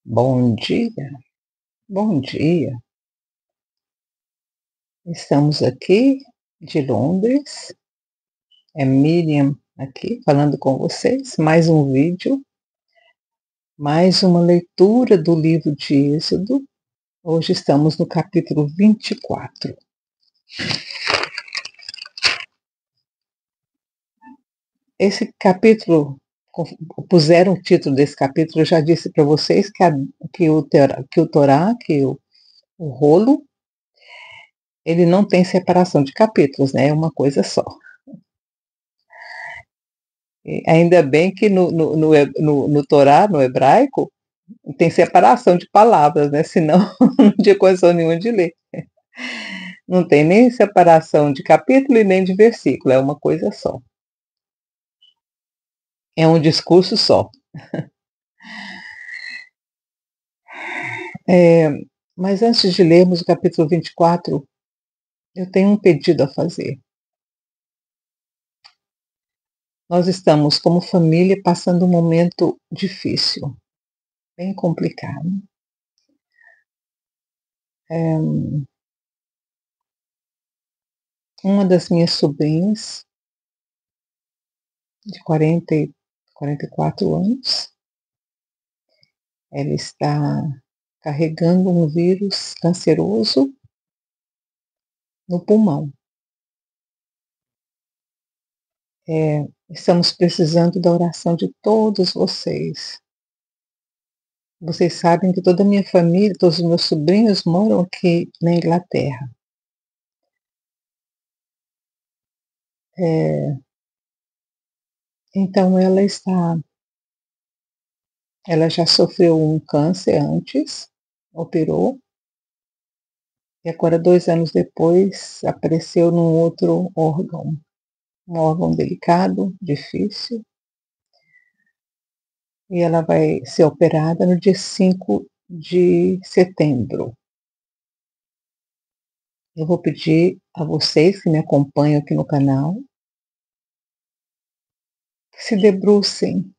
Bom dia, bom dia. Estamos aqui de Londres, é Miriam aqui falando com vocês. Mais um vídeo, mais uma leitura do livro de Êxodo. Hoje estamos no capítulo 24. Esse capítulo, puseram o título desse capítulo, eu já disse para vocês que o rolo, ele não tem separação de capítulos, né? É uma coisa só. Ainda bem que no Torá, no hebraico, tem separação de palavras, né? Senão não tinha condição nenhuma de ler. Não tem nem separação de capítulo e nem de versículo, é uma coisa só. É um discurso só. É, mas antes de lermos o capítulo 24, eu tenho um pedido a fazer. Nós estamos, como família, passando um momento difícil, bem complicado. É, uma das minhas sobrinhas, de 44 anos, ela está carregando um vírus canceroso no pulmão. Estamos precisando da oração de todos vocês. Vocês sabem que toda a minha família, todos os meus sobrinhos moram aqui na Inglaterra. É, então ela já sofreu um câncer antes, operou, e agora 2 anos depois apareceu num outro órgão, um órgão delicado, difícil, e ela vai ser operada no dia 5 de setembro. Eu vou pedir a vocês que me acompanham aqui no canal, que se debrucem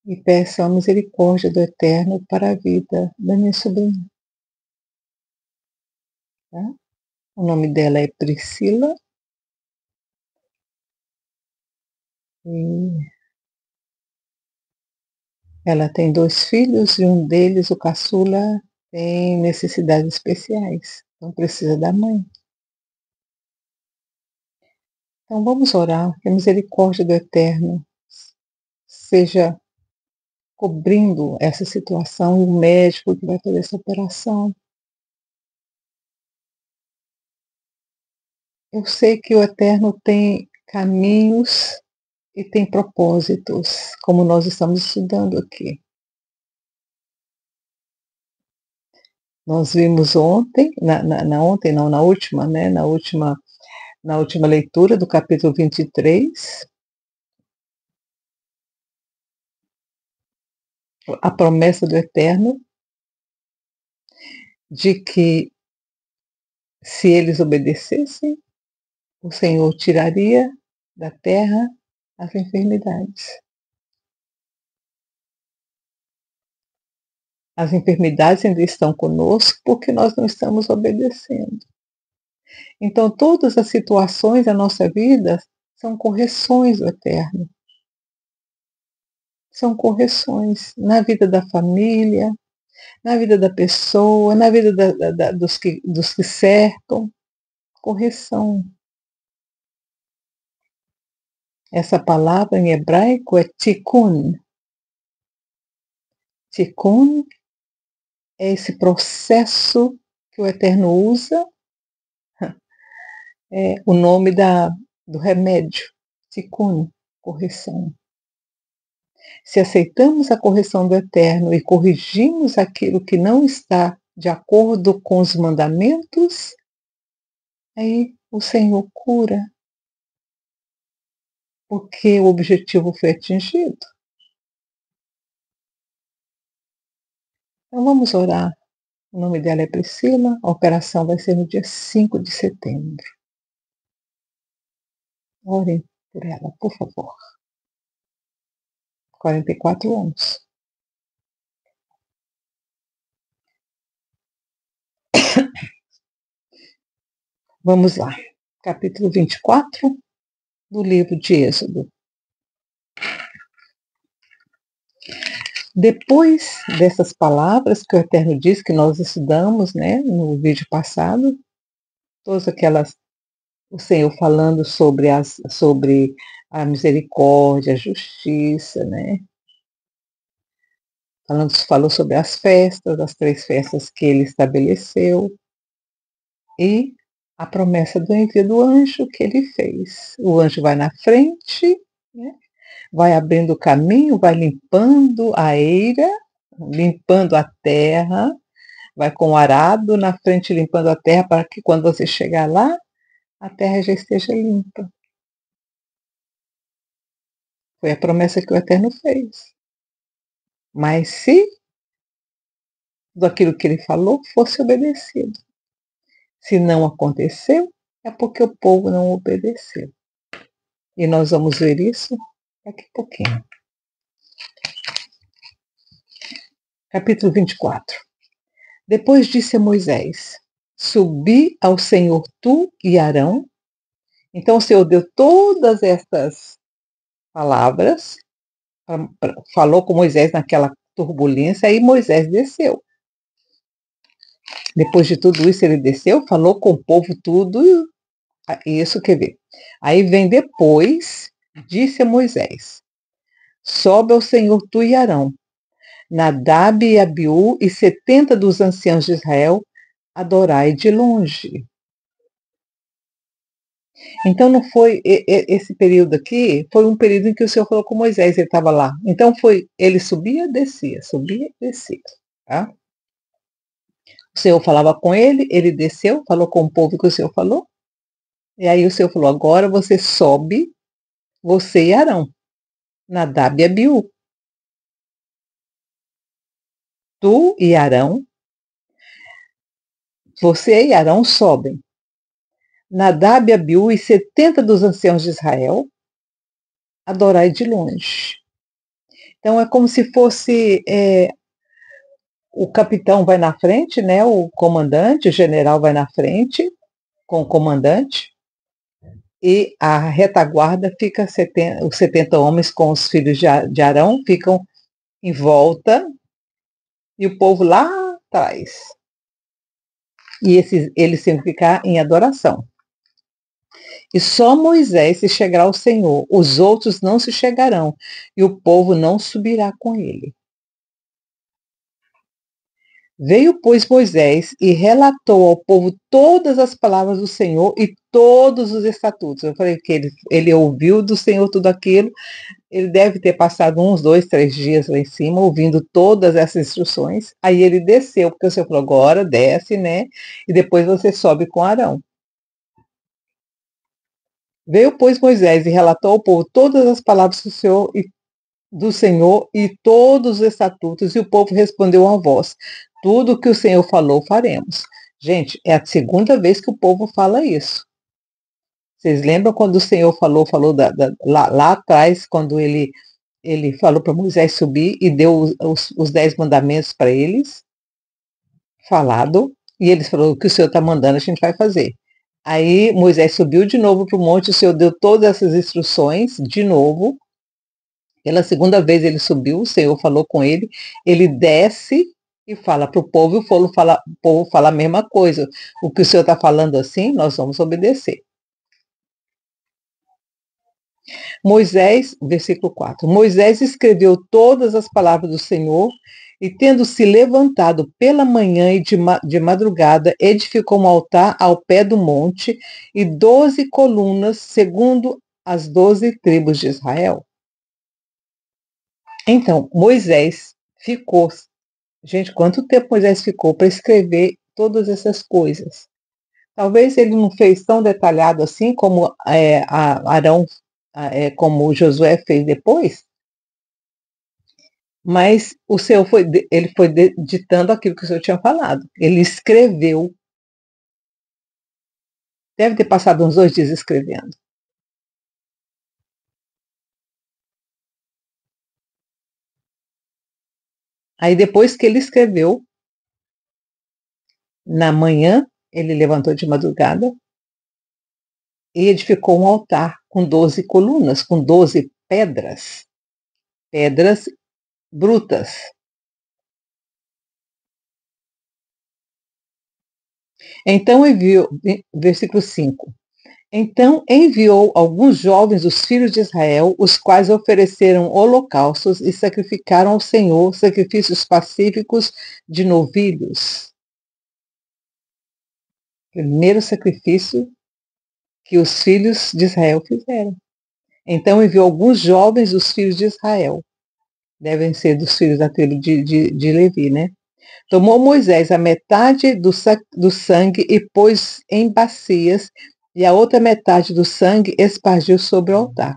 e peçam a misericórdia do Eterno para a vida da minha sobrinha. Tá? O nome dela é Priscila e ela tem 2 filhos e um deles, o caçula, tem necessidades especiais, então precisa da mãe. Então vamos orar que a misericórdia do Eterno seja cobrindo essa situação e o médico que vai fazer essa operação. Eu sei que o Eterno tem caminhos e tem propósitos, como nós estamos estudando aqui. Nós vimos ontem, na última, né, na última leitura do capítulo 23, a promessa do Eterno de que se eles obedecessem, o Senhor tiraria da terra as enfermidades. As enfermidades ainda estão conosco porque nós não estamos obedecendo. Então, todas as situações da nossa vida são correções do Eterno. São correções na vida da família, na vida da pessoa, na vida dos que cercam. Correção. Essa palavra em hebraico é tikkun. Tikkun é esse processo que o Eterno usa, é o nome do remédio, tikkun, correção. Se aceitamos a correção do Eterno e corrigimos aquilo que não está de acordo com os mandamentos, aí o Senhor cura, porque o objetivo foi atingido. Então vamos orar. O nome dela é Priscila, a operação vai ser no dia 5 de setembro. Orem por ela, por favor. 44 anos. Vamos lá, capítulo 24 do livro de Êxodo. Depois dessas palavras que o Eterno diz, que nós estudamos, né, no vídeo passado, todas aquelas, o Senhor falando sobre a misericórdia, a justiça, né, falou sobre as festas, as 3 festas que ele estabeleceu, e a promessa do envio do anjo que ele fez. O anjo vai na frente, né, vai abrindo o caminho, vai limpando a eira, limpando a terra, vai com o arado na frente limpando a terra para que quando você chegar lá, a terra já esteja limpa. Foi a promessa que o Eterno fez. Mas se daquilo que ele falou fosse obedecido. Se não aconteceu, é porque o povo não obedeceu. E nós vamos ver isso daqui a pouquinho. Capítulo 24. Depois disse a Moisés: Subi ao Senhor tu e Arão. Então o Senhor deu todas estas palavras, falou com Moisés naquela turbulência, aí Moisés desceu. Depois de tudo isso, ele desceu, falou com o povo tudo, isso quer ver. Aí vem depois, disse a Moisés: Sobe ao Senhor tu e Arão, Nadab e Abiú e 70 dos anciãos de Israel, adorai de longe. Então não foi esse período aqui, foi um período em que o Senhor falou com Moisés, ele estava lá. Então foi, ele subia, descia, tá? O Senhor falava com ele, ele desceu, falou com o povo que o Senhor falou. E aí o Senhor falou: agora você sobe, você e Arão, Nadab e Abiú. Tu e Arão, você e Arão sobem. Nadab e Abiú e 70 dos anciãos de Israel, adorai de longe. Então é como se fosse o capitão vai na frente, né? O comandante, o general vai na frente com o comandante e a retaguarda fica os 70 homens com os filhos de Arão ficam em volta e o povo lá atrás. E eles têm que ficar em adoração. E só Moisés se chegará ao Senhor, os outros não se chegarão, e o povo não subirá com ele. Veio, pois, Moisés e relatou ao povo todas as palavras do Senhor e todos os estatutos. Eu falei que ele ouviu do Senhor tudo aquilo, ele deve ter passado uns 2, 3 dias lá em cima, ouvindo todas essas instruções. Aí ele desceu, porque o Senhor falou, agora desce, né? E depois você sobe com Arão. Veio, pois, Moisés e relatou ao povo todas as palavras do Senhor e todos os estatutos, e o povo respondeu a voz: tudo o que o Senhor falou, faremos. Gente, é a segunda vez que o povo fala isso. Vocês lembram quando o Senhor falou lá atrás, quando ele falou para Moisés subir e deu os 10 mandamentos para eles, falado, e eles falaram: o que o Senhor está mandando, a gente vai fazer. Aí Moisés subiu de novo para o monte, o Senhor deu todas essas instruções de novo. Pela segunda vez ele subiu, o Senhor falou com ele desce e fala para o povo, e o povo fala a mesma coisa. O que o Senhor está falando assim, nós vamos obedecer. Moisés, versículo 4, Moisés escreveu todas as palavras do Senhor e, tendo se levantado pela manhã e de madrugada, edificou um altar ao pé do monte e 12 colunas, segundo as 12 tribos de Israel. Então, Moisés ficou. Gente, quanto tempo Moisés ficou para escrever todas essas coisas? Talvez ele não fez tão detalhado assim como Arão, como Josué fez depois, mas ele foi ditando aquilo que o Senhor tinha falado. Ele escreveu. Deve ter passado uns 2 dias escrevendo. Aí depois que ele escreveu, na manhã, ele levantou de madrugada, e edificou um altar com 12 colunas, com 12 pedras, pedras brutas. Então enviou, versículo 5. Então enviou alguns jovens dos filhos de Israel, os quais ofereceram holocaustos e sacrificaram ao Senhor sacrifícios pacíficos de novilhos. Primeiro sacrifício que os filhos de Israel fizeram. Então enviou alguns jovens dos filhos de Israel. Devem ser dos filhos da tribo de Levi, né? Tomou Moisés a metade do sangue e pôs em bacias, e a outra metade do sangue espargiu sobre o altar.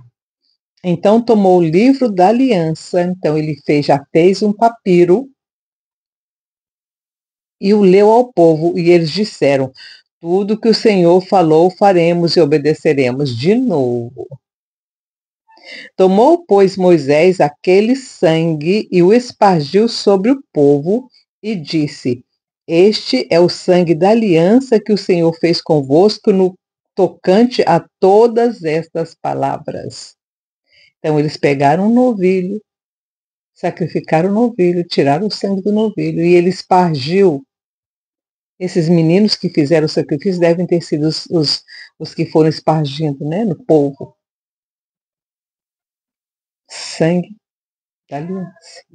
Então tomou o livro da aliança, então ele já fez um papiro e o leu ao povo, e eles disseram: tudo que o Senhor falou faremos e obedeceremos. De novo. Tomou, pois, Moisés aquele sangue e o espargiu sobre o povo e disse: este é o sangue da aliança que o Senhor fez convosco no tocante a todas estas palavras. Então eles pegaram um novilho, sacrificaram o novilho, tiraram o sangue do novilho e ele espargiu. Esses meninos que fizeram o sacrifício devem ter sido os que foram espargindo, né, no povo. Sangue da aliança.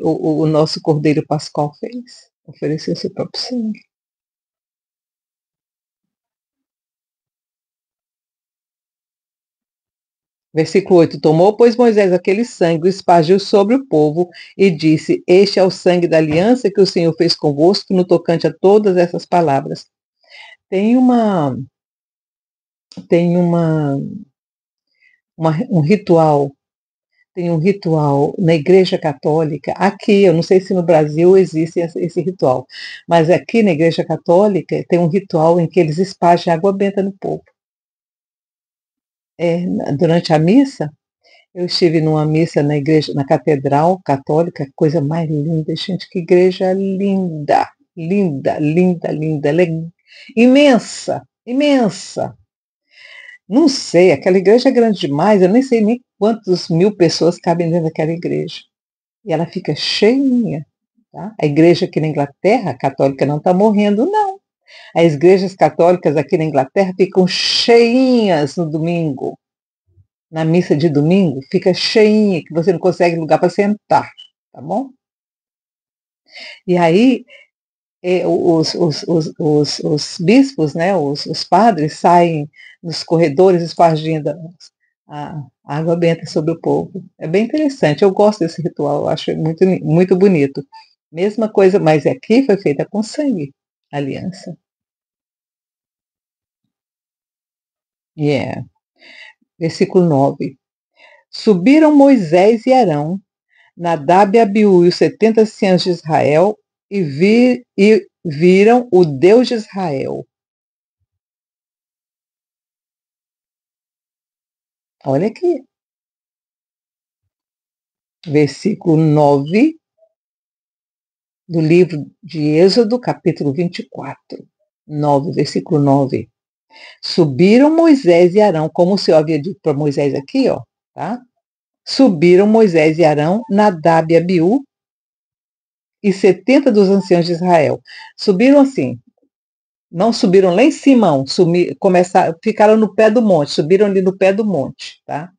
O nosso Cordeiro Pascal fez? Ofereceu seu próprio sangue. Versículo 8. Tomou, pois, Moisés aquele sangue, o espargiu sobre o povo e disse: este é o sangue da aliança que o Senhor fez convosco no tocante a todas essas palavras. Tem um ritual, tem um ritual na Igreja Católica, aqui, eu não sei se no Brasil existe esse ritual, mas aqui na Igreja Católica tem um ritual em que eles espargem água benta no povo. Durante a missa, eu estive numa missa na igreja, na Catedral Católica, coisa mais linda, gente, que igreja linda, linda, linda, linda, ela é imensa, imensa. Não sei, aquela igreja é grande demais, eu nem sei nem quantas mil pessoas cabem dentro daquela igreja. E ela fica cheinha, tá? A igreja aqui na Inglaterra, a católica, não está morrendo, não. As igrejas católicas aqui na Inglaterra ficam cheinhas no domingo. Na missa de domingo, fica cheinha, que você não consegue lugar para sentar, tá bom? E aí, os bispos, né, os padres, saem nos corredores espargindo a água benta sobre o povo. É bem interessante, eu gosto desse ritual, eu acho muito, muito bonito. Mesma coisa, mas aqui foi feita com sangue, a aliança. Versículo 9. Subiram Moisés e Arão, Nadab e Abiú e os 70 anciãos de Israel e viram o Deus de Israel. Olha aqui. Versículo 9 do livro de Êxodo, capítulo 24. 9, versículo 9. Subiram Moisés e Arão, como o Senhor havia dito para Moisés aqui, ó, tá? Subiram Moisés e Arão, Nadab e Abiú e 70 dos anciãos de Israel. Subiram assim, não subiram lá em cima, ficaram no pé do monte, subiram ali no pé do monte, tá?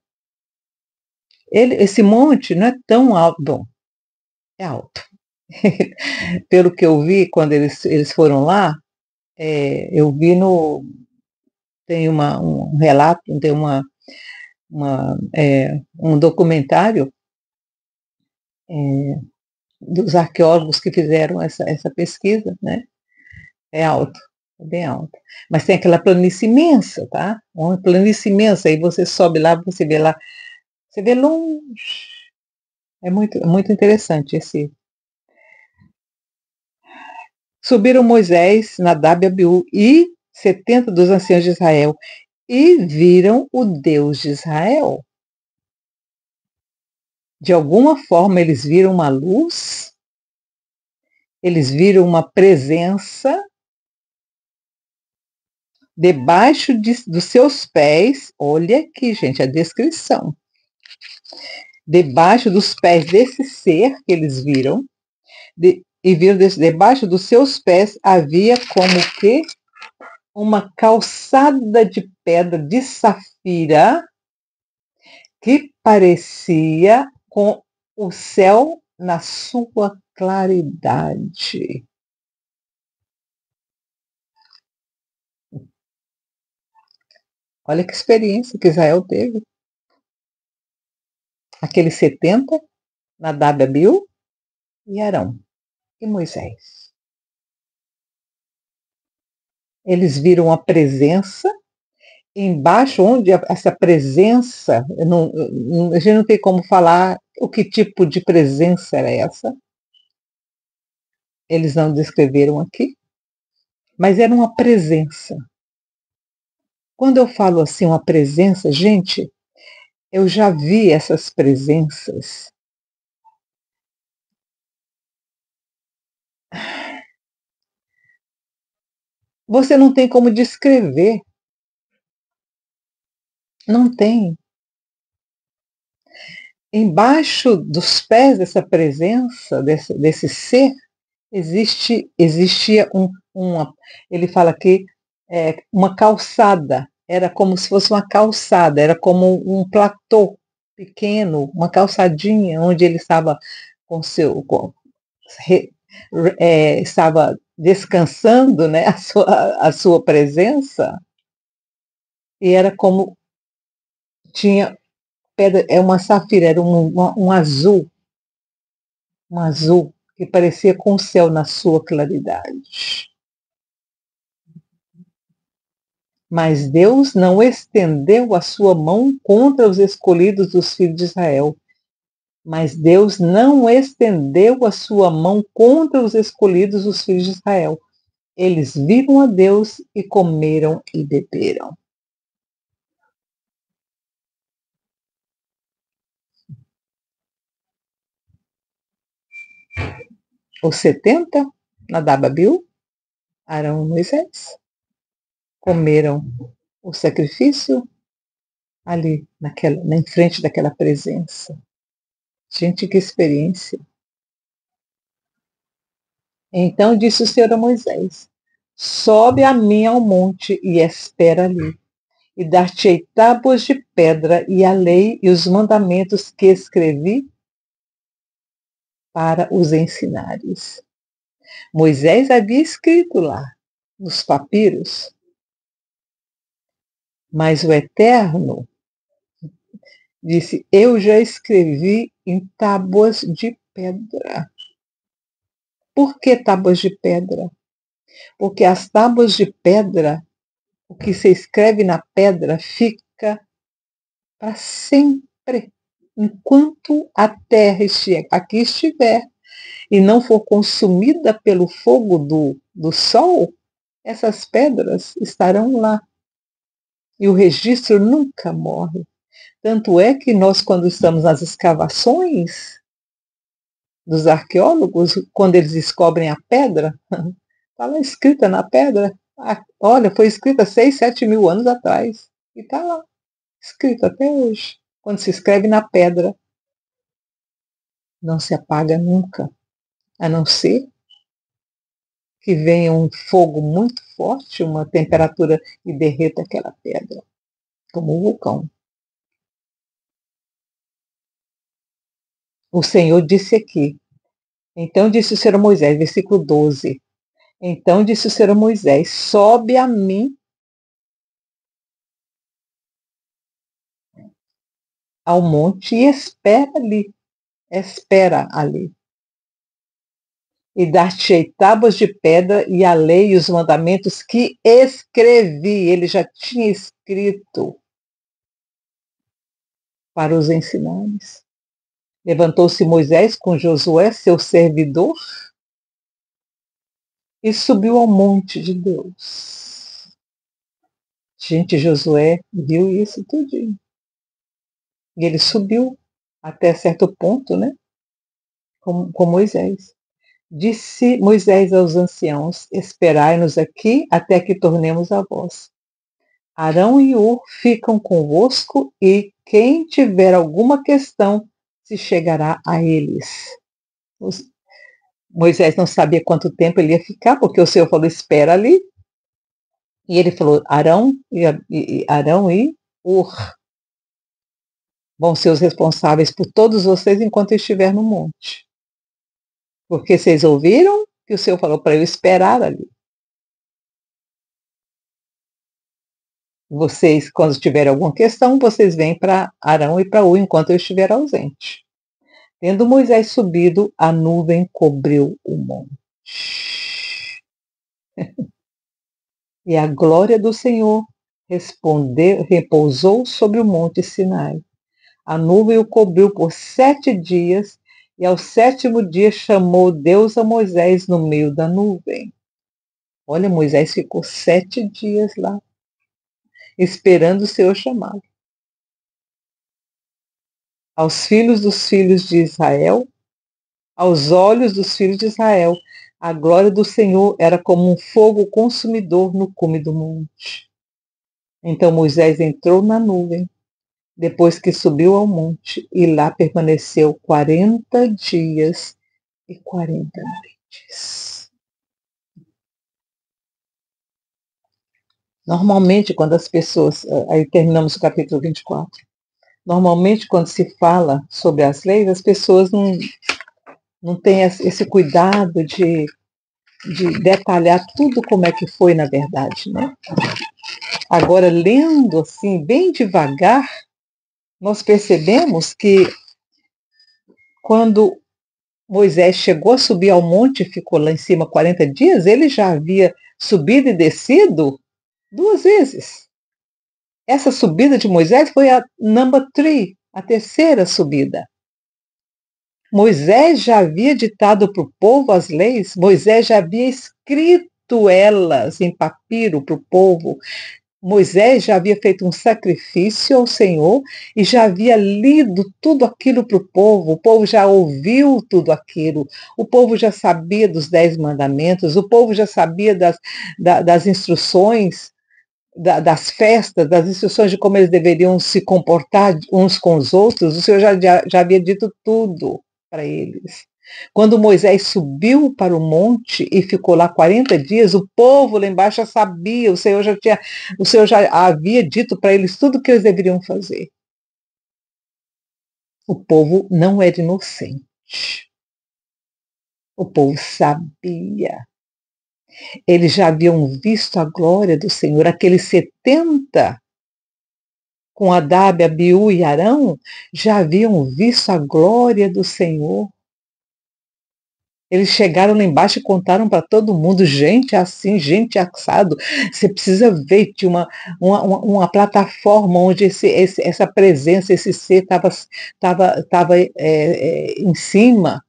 Esse monte não é tão alto, bom, é alto. Pelo que eu vi, quando eles foram lá, eu vi tem um relato, tem um documentário dos arqueólogos que fizeram essa pesquisa, né? É alto, é bem alto. Mas tem aquela planície imensa, tá? Uma planície imensa, aí você sobe lá, você vê lá, você vê longe. É muito interessante esse. Subiram Moisés, Nadab e Abiú e 70 dos anciãos de Israel e viram o Deus de Israel. De alguma forma eles viram uma luz, eles viram uma presença debaixo dos seus pés, olha aqui, gente, a descrição. Debaixo dos pés desse ser que eles viram, e viram debaixo dos seus pés havia como que uma calçada de pedra de safira que parecia com o céu na sua claridade. Olha que experiência que Israel teve. Aqueles 70, Nadab, Abiú e Arão e Moisés. Eles viram a presença embaixo, onde essa presença, a gente não tem como falar o que tipo de presença era essa. Eles não descreveram aqui, mas era uma presença. Quando eu falo assim, uma presença, gente, eu já vi essas presenças. Você não tem como descrever. Não tem. Embaixo dos pés dessa presença, desse ser, existia ele fala aqui, uma calçada. Era como se fosse uma calçada, era como um platô pequeno, uma calçadinha, onde ele estava estava descansando, né, a sua presença, e era como tinha pedra, uma safira, era um azul que parecia com o céu na sua claridade. Mas Deus não estendeu a sua mão contra os escolhidos dos filhos de Israel. Mas Deus não estendeu a sua mão contra os escolhidos dos filhos de Israel. Eles viram a Deus e comeram e beberam. Os 70, Nadab, Abiú, Arão e Moisés, comeram o sacrifício ali, em frente daquela presença. Gente, que experiência! Então disse o Senhor a Moisés: sobe a mim ao monte e espera ali, e dar-te-ei tábuas de pedra e a lei e os mandamentos que escrevi para os ensinares. Moisés havia escrito lá, nos papiros, mas o Eterno disse: eu já escrevi em tábuas de pedra. Por que tábuas de pedra? Porque as tábuas de pedra, o que se escreve na pedra, fica para sempre. Enquanto a terra aqui estiver e não for consumida pelo fogo do sol, essas pedras estarão lá. E o registro nunca morre. Tanto é que nós, quando estamos nas escavações dos arqueólogos, quando eles descobrem a pedra, está lá escrita na pedra. Olha, foi escrita 6, 7 mil anos atrás. E está lá, escrito até hoje. Quando se escreve na pedra, não se apaga nunca, a não ser que venha um fogo muito forte, uma temperatura e derreta aquela pedra, como um vulcão. O Senhor disse aqui, então disse o Senhor a Moisés, versículo 12, então disse o Senhor a Moisés, sobe a mim ao monte e espera ali. E dar-te-ei tábuas de pedra e a lei e os mandamentos que escrevi. Ele já tinha escrito para os ensinares. Levantou-se Moisés com Josué, seu servidor, e subiu ao monte de Deus. Gente, Josué viu isso tudinho. E ele subiu até certo ponto, né? Com Moisés. Disse Moisés aos anciãos: esperai-nos aqui até que tornemos a vós. Arão e Hur ficam convosco, e quem tiver alguma questão se chegará a eles. Moisés não sabia quanto tempo ele ia ficar, porque o Senhor falou, espera ali. E ele falou, Arão e Hur vão ser os responsáveis por todos vocês enquanto eu estiver no monte. Porque vocês ouviram que o Senhor falou para eu esperar ali. Vocês, quando tiverem alguma questão, vocês vêm para Arão e para Hur enquanto eu estiver ausente. Tendo Moisés subido, a nuvem cobriu o monte. E a glória do Senhor repousou sobre o monte Sinai. A nuvem o cobriu por 7 dias, e ao 7º dia chamou Deus a Moisés no meio da nuvem. Olha, Moisés ficou 7 dias lá, esperando o Senhor chamá-lo. Aos filhos dos filhos de Israel, aos olhos dos filhos de Israel, a glória do Senhor era como um fogo consumidor no cume do monte. Então Moisés entrou na nuvem, depois que subiu ao monte, e lá permaneceu 40 dias e 40 noites. Normalmente, quando as pessoas, aí terminamos o capítulo 24, normalmente quando se fala sobre as leis, as pessoas não têm esse cuidado de detalhar tudo como é que foi na verdade, né? Agora, lendo assim, bem devagar, nós percebemos que quando Moisés chegou a subir ao monte e ficou lá em cima 40 dias, ele já havia subido e descido 2 vezes. Essa subida de Moisés foi a number 3, a terceira subida. Moisés já havia ditado para o povo as leis, Moisés já havia escrito elas em papiro para o povo. Moisés já havia feito um sacrifício ao Senhor e já havia lido tudo aquilo para o povo já ouviu tudo aquilo, o povo já sabia dos 10 mandamentos, o povo já sabia das instruções, das festas, das instruções de como eles deveriam se comportar uns com os outros, o Senhor já havia dito tudo para eles. Quando Moisés subiu para o monte e ficou lá 40 dias, o povo lá embaixo já sabia, o Senhor já havia dito para eles tudo o que eles deveriam fazer. O povo não era inocente. O povo sabia. Eles já haviam visto a glória do Senhor, aqueles 70 com Nadab, Abiú e Arão, já haviam visto a glória do Senhor. Eles chegaram lá embaixo e contaram para todo mundo, gente assim, gente assado. Você precisa ver, tinha uma plataforma onde essa presença, esse ser estava em cima.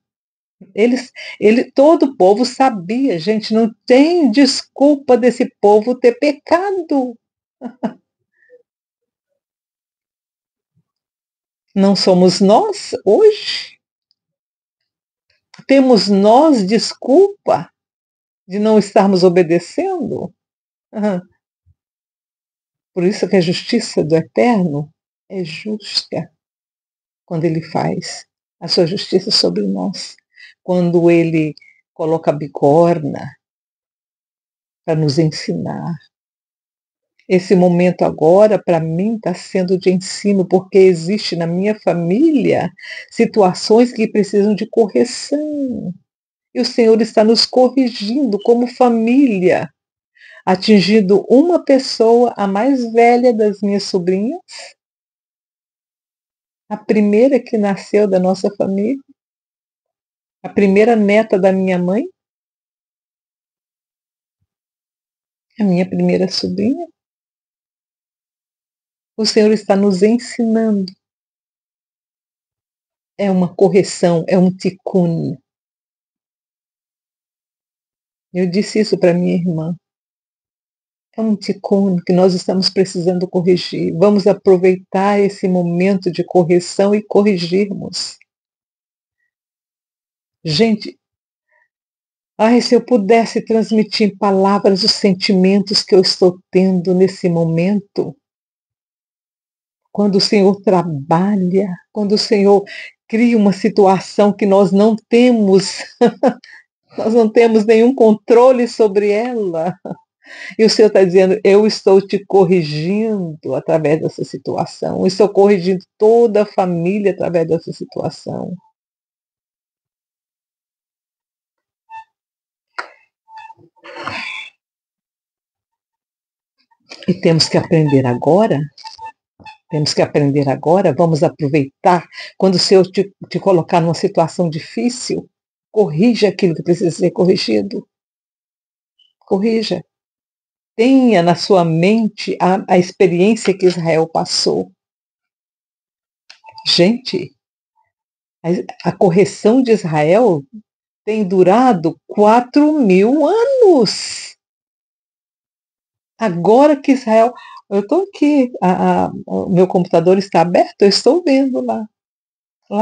Todo o povo sabia, gente, não tem desculpa desse povo ter pecado. Não somos nós hoje? Temos nós desculpa de não estarmos obedecendo? Uhum. Por isso que a justiça do Eterno é justa quando Ele faz a sua justiça sobre nós. Quando Ele coloca a bigorna para nos ensinar. Esse momento agora, para mim, está sendo de ensino, porque existe na minha família situações que precisam de correção. E o Senhor está nos corrigindo como família, atingindo uma pessoa, a mais velha das minhas sobrinhas, a primeira que nasceu da nossa família, a primeira neta da minha mãe, a minha primeira sobrinha. O Senhor está nos ensinando. É uma correção, é um tikkun. Eu disse isso para minha irmã. É um tikkun que nós estamos precisando corrigir. Vamos aproveitar esse momento de correção e corrigirmos. Gente, Ai, se eu pudesse transmitir em palavras os sentimentos que eu estou tendo nesse momento, quando o Senhor trabalha, quando o Senhor cria uma situação que nós não temos nenhum controle sobre ela. E o Senhor está dizendo: eu estou te corrigindo através dessa situação, eu estou corrigindo toda a família através dessa situação. E temos que aprender agora, vamos aproveitar quando o Senhor te colocar numa situação difícil, corrija aquilo que precisa ser corrigido, corrija. Tenha na sua mente a experiência que Israel passou. Gente, a correção de Israel tem durado 4.000 anos. Agora que Israel. Eu estou aqui, o meu computador está aberto, eu estou vendo lá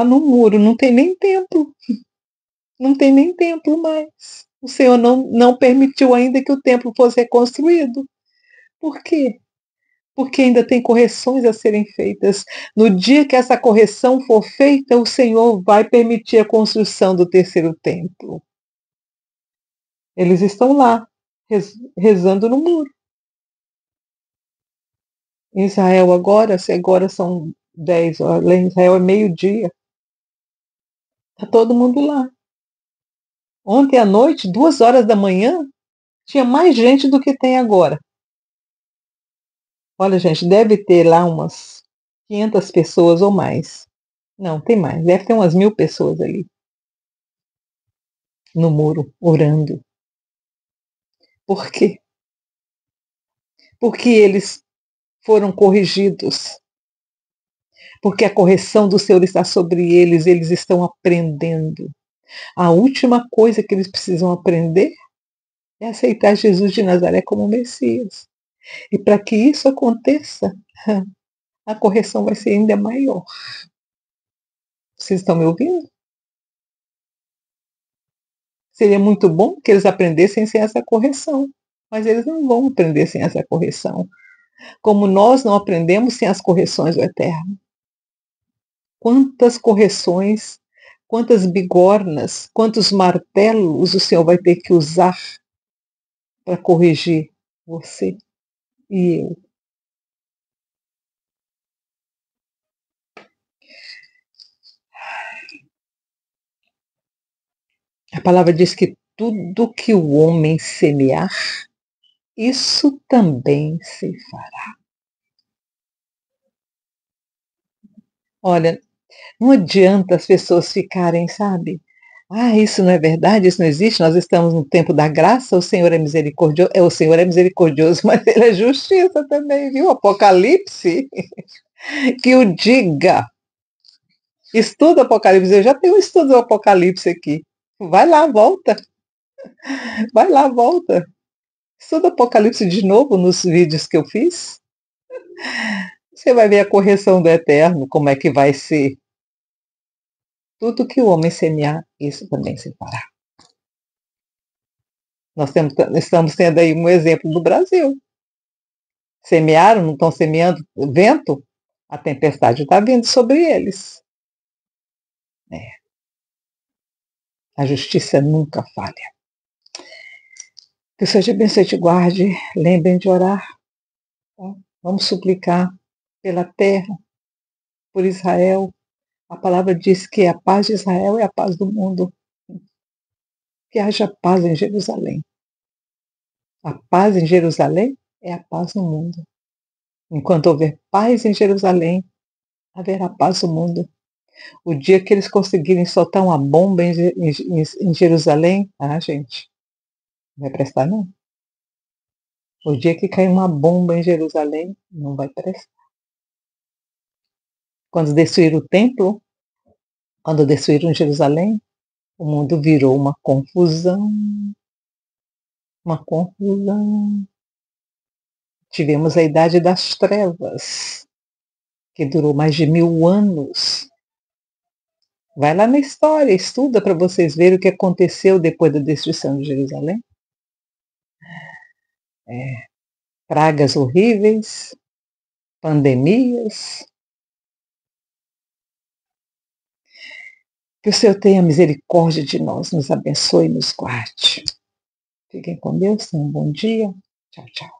no muro, não tem nem templo, não tem nem templo mais. O Senhor não permitiu ainda que o templo fosse reconstruído. Por quê? Porque ainda tem correções a serem feitas. No dia que essa correção for feita, o Senhor vai permitir a construção do terceiro templo. Eles estão lá, rezando no muro. Em Israel agora, se agora são 10 horas, em Israel é meio-dia. Está todo mundo lá. Ontem à noite, 2 horas da manhã, tinha mais gente do que tem agora. Olha, gente, deve ter lá umas 500 pessoas ou mais. Não, tem mais. Deve ter umas 1.000 pessoas ali no muro, orando. Por quê? Porque eles foram corrigidos. Porque a correção do Senhor está sobre eles, eles estão aprendendo. A última coisa que eles precisam aprender é aceitar Jesus de Nazaré como Messias. E para que isso aconteça, a correção vai ser ainda maior. Vocês estão me ouvindo? Seria muito bom que eles aprendessem sem essa correção, mas eles não vão aprender sem essa correção. Como nós não aprendemos sem as correções do Eterno. Quantas correções, quantas bigornas, quantos martelos o Senhor vai ter que usar para corrigir você e eu. A palavra diz que tudo que o homem semear, isso também se fará. Olha, não adianta as pessoas ficarem, sabe? Ah, isso não é verdade, isso não existe, nós estamos no tempo da graça, o Senhor é misericordioso. O Senhor é misericordioso, mas Ele é justiça também, viu? Apocalipse, que o diga. Estuda Apocalipse, eu já tenho um estudo do Apocalipse aqui. Vai lá, volta. Vai lá, volta. Estuda Apocalipse de novo nos vídeos que eu fiz. Você vai ver a correção do Eterno, como é que vai ser. Tudo que o homem semear, isso também se fará. Estamos tendo aí um exemplo do Brasil. Semearam, não estão semeando vento? A tempestade está vindo sobre eles. É, a justiça nunca falha. Que o Senhor te abençoe e te guarde. Lembrem de orar. Tá? Vamos suplicar pela terra, por Israel. A palavra diz que a paz de Israel é a paz do mundo. Que haja paz em Jerusalém. A paz em Jerusalém é a paz no mundo. Enquanto houver paz em Jerusalém, haverá paz no mundo. O dia que eles conseguirem soltar uma bomba em Jerusalém, gente, não vai prestar não. O dia que cair uma bomba em Jerusalém, não vai prestar. Quando destruíram o templo, quando destruíram Jerusalém, o mundo virou uma confusão. Uma confusão. Tivemos a Idade das Trevas, que durou mais de 1.000 anos. Vai lá na história, estuda para vocês verem o que aconteceu depois da destruição de Jerusalém. É, pragas horríveis, pandemias. Que o Senhor tenha misericórdia de nós, nos abençoe e nos guarde. Fiquem com Deus, tenham um bom dia. Tchau, tchau.